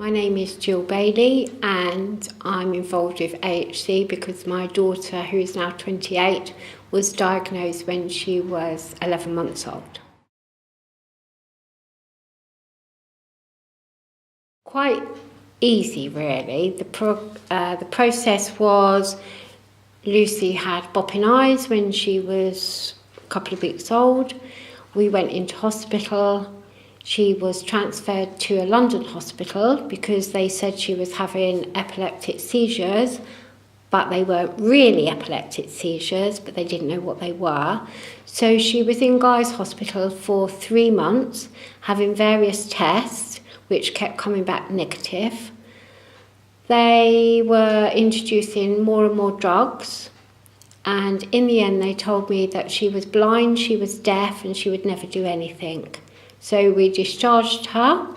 My name is Jill Bailey and I'm involved with AHC because my daughter, who is now 28, was diagnosed when she was 11 months old. Quite easy, really. The process was Lucy had bopping eyes when she was a couple of weeks old. We went into hospital. She was transferred to a London hospital because they said she was having epileptic seizures, but they weren't really epileptic seizures, but they didn't know what they were. So she was in Guy's Hospital for 3 months, having various tests, which kept coming back negative. They were introducing more and more drugs, and in the end they told me that she was blind, she was deaf, and she would never do anything. So we discharged her,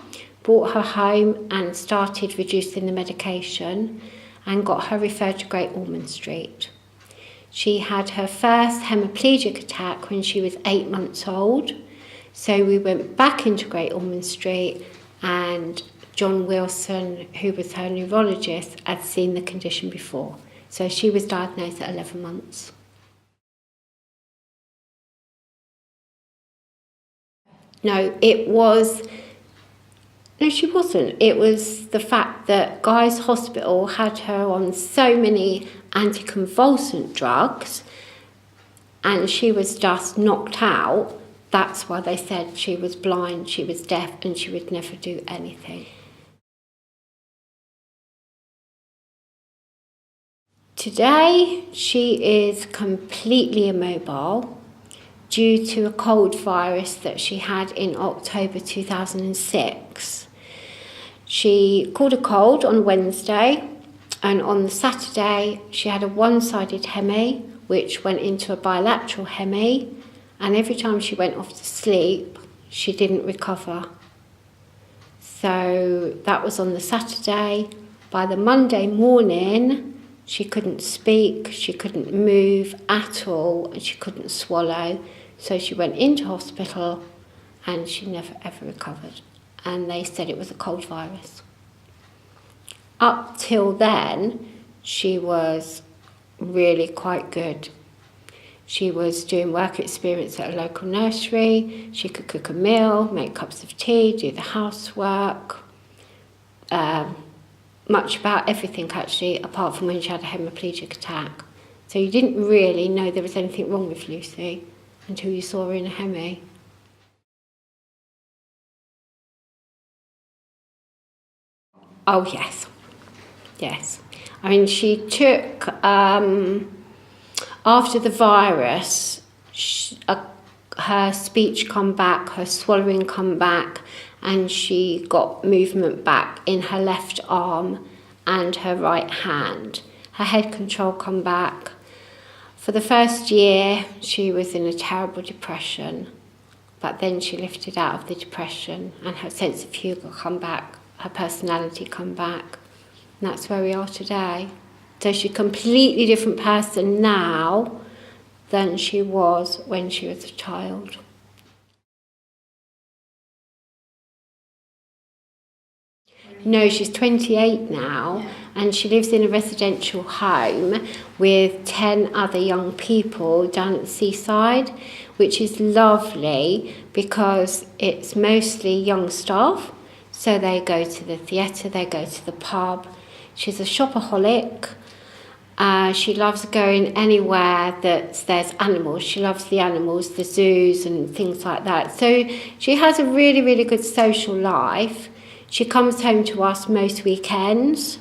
brought her home and started reducing the medication and got her referred to Great Ormond Street. She had her first hemiplegic attack when she was 8 months old. So we went back into Great Ormond Street and John Wilson, who was her neurologist, had seen the condition before. So she was diagnosed at 11 months. No, she wasn't. It was the fact that Guy's Hospital had her on so many anticonvulsant drugs and she was just knocked out. That's why they said she was blind, she was deaf, and she would never do anything. Today, she is completely immobile due to a cold virus that she had in October 2006. She caught a cold on Wednesday, and on the Saturday she had a one-sided hemi, which went into a bilateral hemi, and every time she went off to sleep, she didn't recover. So that was on the Saturday. By the Monday morning, she couldn't speak, she couldn't move at all, and she couldn't swallow. So she went into hospital and she never ever recovered. And they said it was a cold virus. Up till then, she was really quite good. She was doing work experience at a local nursery. She could cook a meal, make cups of tea, do the housework. Much about everything actually, apart from when she had a hemiplegic attack. So you didn't really know there was anything wrong with Lucy until you saw her in a hemi. Oh yes, yes. I mean, she took, after the virus, her speech come back, her swallowing come back, and she got movement back in her left arm and her right hand. Her head control come back. For the first year, she was in a terrible depression, but then she lifted out of the depression and her sense of humour come back, her personality come back, and that's where we are today. So she's a completely different person now than she was when she was a child. No, she's 28 now, and she lives in a residential home with 10 other young people down at the seaside, which is lovely because it's mostly young staff. So they go to the theatre, they go to the pub. She's a shopaholic. She loves going anywhere that there's animals. She loves the animals, the zoos and things like that. So she has a really, really good social life. She comes home to us most weekends,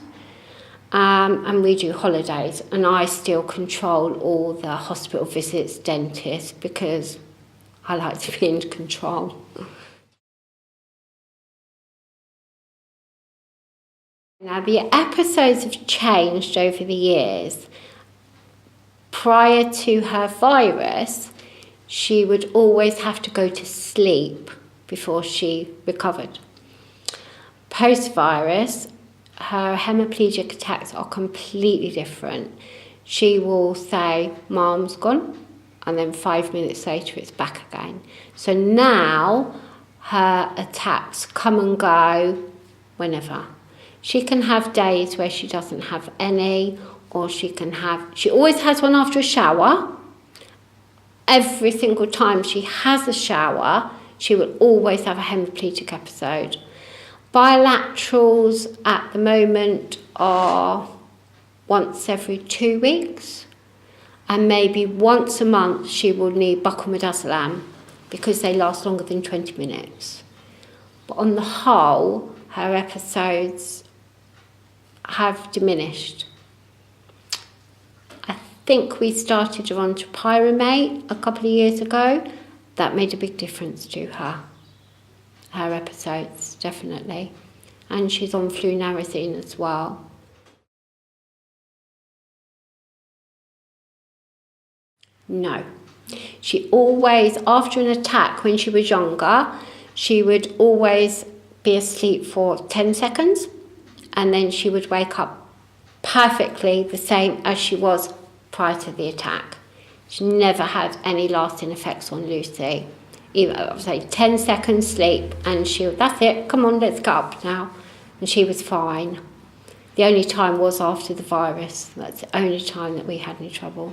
and we do holidays, and I still control all the hospital visits, dentist, because I like to be in control. Now, the episodes have changed over the years. Prior to her virus, she would always have to go to sleep before she recovered. Post-virus, her hemiplegic attacks are completely different. She will say, "Mom's gone," and then 5 minutes later it's back again. So now her attacks come and go whenever. She can have days where she doesn't have any, or she always has one after a shower. Every single time she has a shower, she will always have a hemiplegic episode. Bilaterals at the moment are once every 2 weeks, and maybe once a month she will need buccal midazolam because they last longer than 20 minutes. But on the whole, her episodes have diminished. I think we started her on topiramate a couple of years ago. That made a big difference to her episodes, definitely. And she's on flunarizine as well. No. She always, after an attack when she was younger, she would always be asleep for 10 seconds and then she would wake up perfectly the same as she was prior to the attack. She never had any lasting effects on Lucy. Even, I would say 10 seconds sleep and that's it, come on, let's get up now. And she was fine. The only time was after the virus. That's the only time that we had any trouble.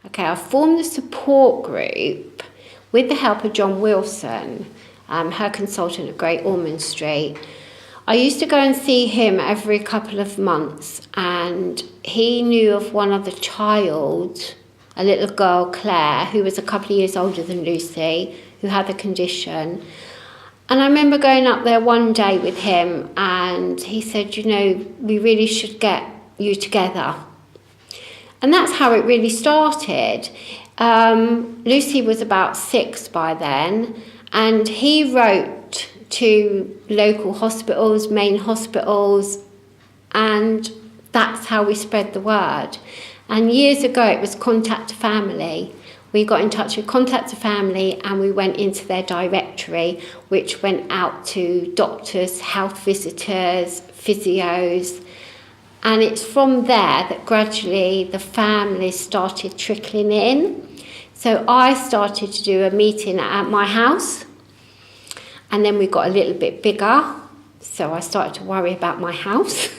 Okay, I formed the support group with the help of John Wilson, her consultant at Great Ormond Street. I used to go and see him every couple of months, and he knew of one other child, a little girl, Claire, who was a couple of years older than Lucy, who had the condition. And I remember going up there one day with him, and he said, you know, we really should get you together. And that's how it really started. Lucy was about 6 by then, and he wrote to local hospitals, main hospitals, and that's how we spread the word. And years ago it was Contact a Family. We got in touch with Contact a Family and we went into their directory, which went out to doctors, health visitors, physios. And it's from there that gradually the families started trickling in. So I started to do a meeting at my house, and then we got a little bit bigger. So I started to worry about my house.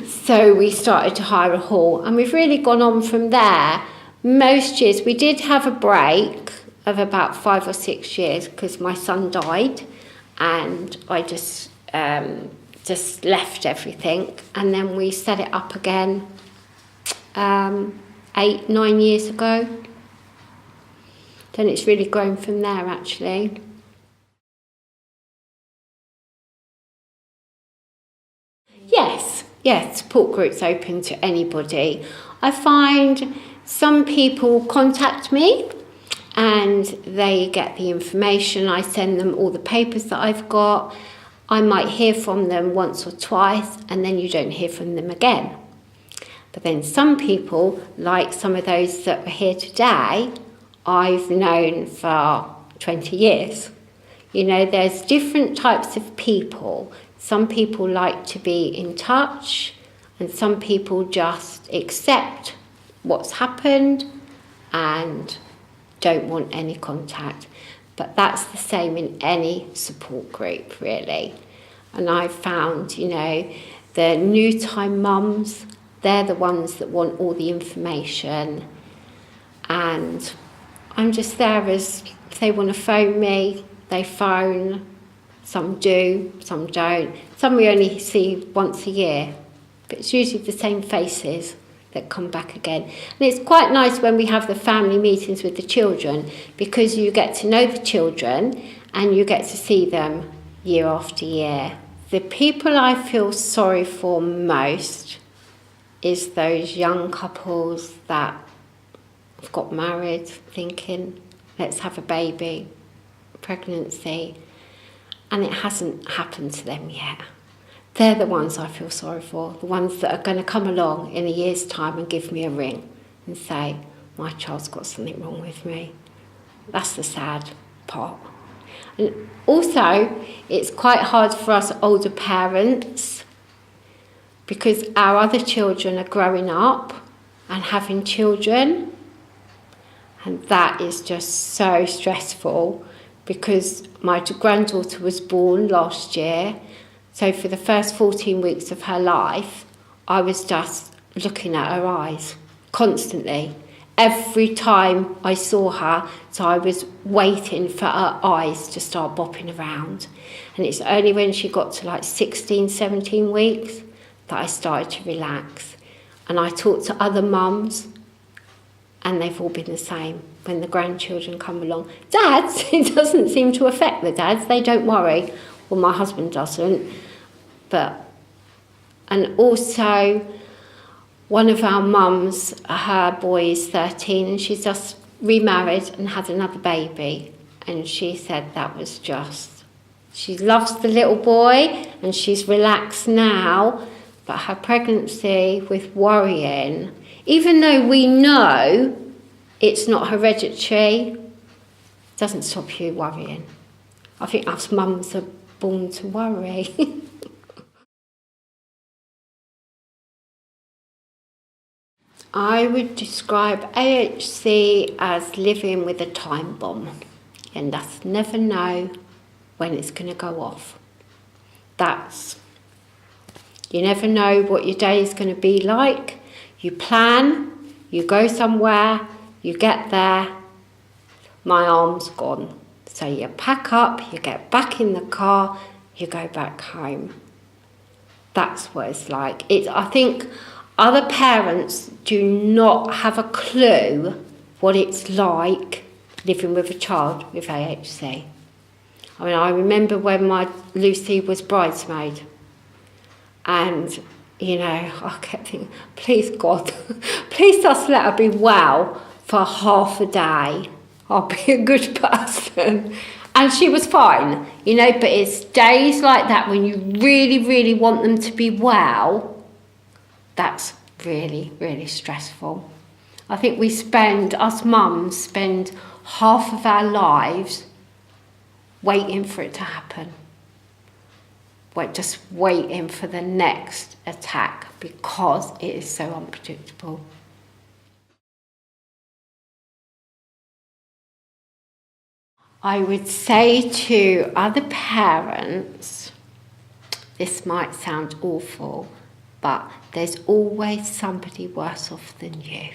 So we started to hire a hall, and we've really gone on from there. Most years, we did have a break of about 5 or 6 years because my son died, and I just left everything, and then we set it up again 8, 9 years ago. Then it's really grown from there, actually. Yes, support groups open to anybody. I find some people contact me and they get the information. I send them all the papers that I've got. I might hear from them once or twice and then you don't hear from them again. But then some people, like some of those that were here today, I've known for 20 years. You know, there's different types of people. Some people like to be in touch, and some people just accept what's happened and don't want any contact. But that's the same in any support group, really. And I've found, you know, the new time mums, they're the ones that want all the information. And I'm just there as, if they want to phone me, they phone. Some do, some don't. Some we only see once a year. But it's usually the same faces that come back again. And it's quite nice when we have the family meetings with the children, because you get to know the children and you get to see them year after year. The people I feel sorry for most is those young couples that have got married thinking, let's have a baby, pregnancy, and it hasn't happened to them yet. They're the ones I feel sorry for, the ones that are going to come along in a year's time and give me a ring and say, my child's got something wrong with me. That's the sad part. And also, it's quite hard for us older parents because our other children are growing up and having children, and that is just so stressful because my granddaughter was born last year. So for the first 14 weeks of her life, I was just looking at her eyes constantly. Every time I saw her, so I was waiting for her eyes to start bopping around. And it's only when she got to like 16, 17 weeks that I started to relax. And I talked to other mums, and they've all been the same. When the grandchildren come along, dads, it doesn't seem to affect the dads, they don't worry. Well, my husband doesn't. And also, one of our mums, her boy is 13, and she's just remarried and had another baby. And she said that was just, she loves the little boy and she's relaxed now, but her pregnancy with worrying, even though we know it's not hereditary, doesn't stop you worrying. I think us mums are born to worry. I would describe AHC as living with a time bomb. And that's never know when it's going to go off. You never know what your day is going to be like. You plan, you go somewhere, you get there, my arm's gone. So you pack up, you get back in the car, you go back home. That's what it's like. I think other parents do not have a clue what it's like living with a child with AHC. I mean, I remember when my Lucy was bridesmaid, and, you know, I kept thinking, please God, please just let her be well for half a day. I'll be a good person. And she was fine, you know, but it's days like that when you really, really want them to be well, that's really, really stressful. I think us mums spend half of our lives waiting for it to happen. Just waiting for the next attack because it is so unpredictable. I would say to other parents, this might sound awful, but there's always somebody worse off than you.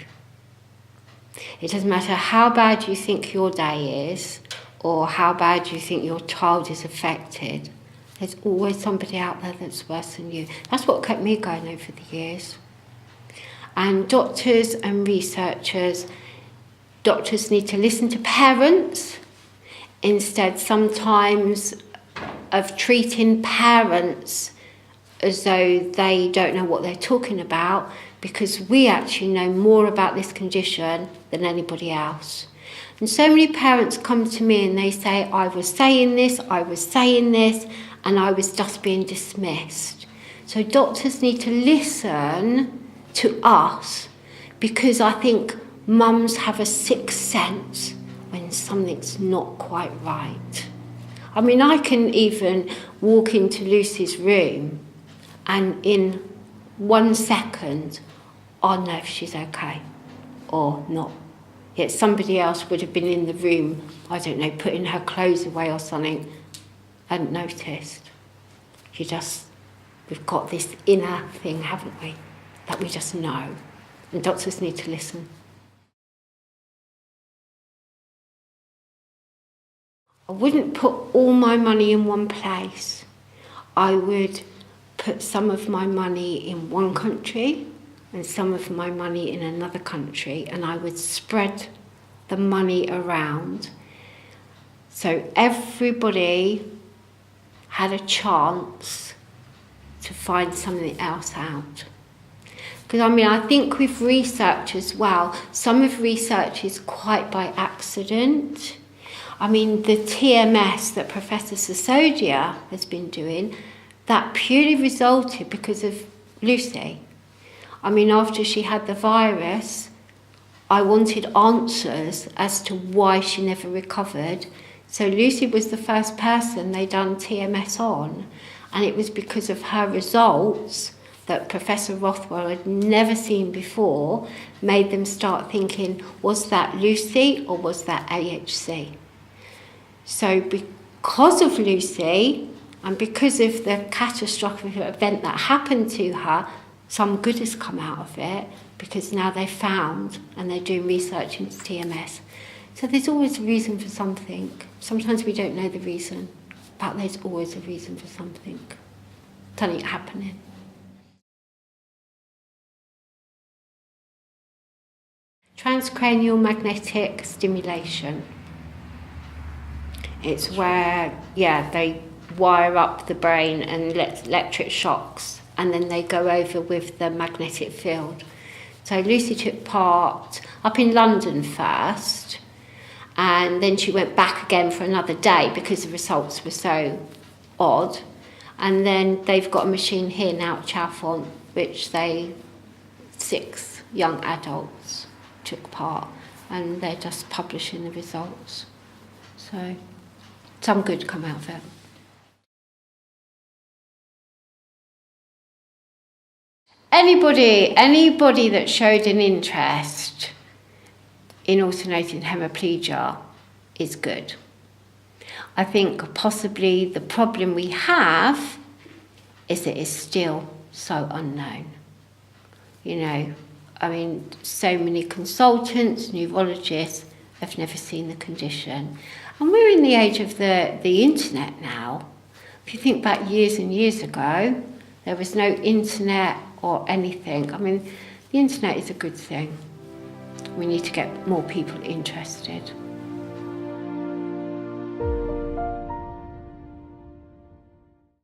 It doesn't matter how bad you think your day is or how bad you think your child is affected, there's always somebody out there that's worse than you. That's what kept me going over the years. And doctors and researchers, doctors need to listen to parents instead sometimes of treating parents as though they don't know what they're talking about, because we actually know more about this condition than anybody else. And so many parents come to me and they say, I was saying this, and I was just being dismissed. So doctors need to listen to us, because I think mums have a sixth sense when something's not quite right. I mean, I can even walk into Lucy's room and in 1 second, I'll know if she's okay or not. Yet somebody else would have been in the room, I don't know, putting her clothes away or something, and noticed. We've got this inner thing, haven't we, that we just know. And doctors need to listen. I wouldn't put all my money in one place. I would put some of my money in one country and some of my money in another country, and I would spread the money around so everybody had a chance to find something else out. Because I think with research as well, some of research is quite by accident. The TMS that Professor Sisodia has been doing, that purely resulted because of Lucy. After she had the virus, I wanted answers as to why she never recovered. So Lucy was the first person they done TMS on, and it was because of her results that Professor Rothwell had never seen before, made them start thinking, was that Lucy or was that AHC? So because of Lucy and because of the catastrophic event that happened to her, some good has come out of it, because now they've found and they're doing research into TMS. So there's always a reason for something. Sometimes we don't know the reason, but there's always a reason for something happening. Transcranial magnetic stimulation. It's where, they wire up the brain and let electric shocks, and then they go over with the magnetic field. So Lucy took part up in London first, and then she went back again for another day because the results were so odd. And then they've got a machine here now at Chalfont, which 6 young adults took part, and they're just publishing the results. So some good come out of it. Anybody that showed an interest in alternating hemiplegia is good. I think possibly the problem we have is it is still so unknown. So many consultants, neurologists have never seen the condition. And we're in the age of the internet now. If you think back years and years ago, there was no internet or anything. The internet is a good thing. We need to get more people interested.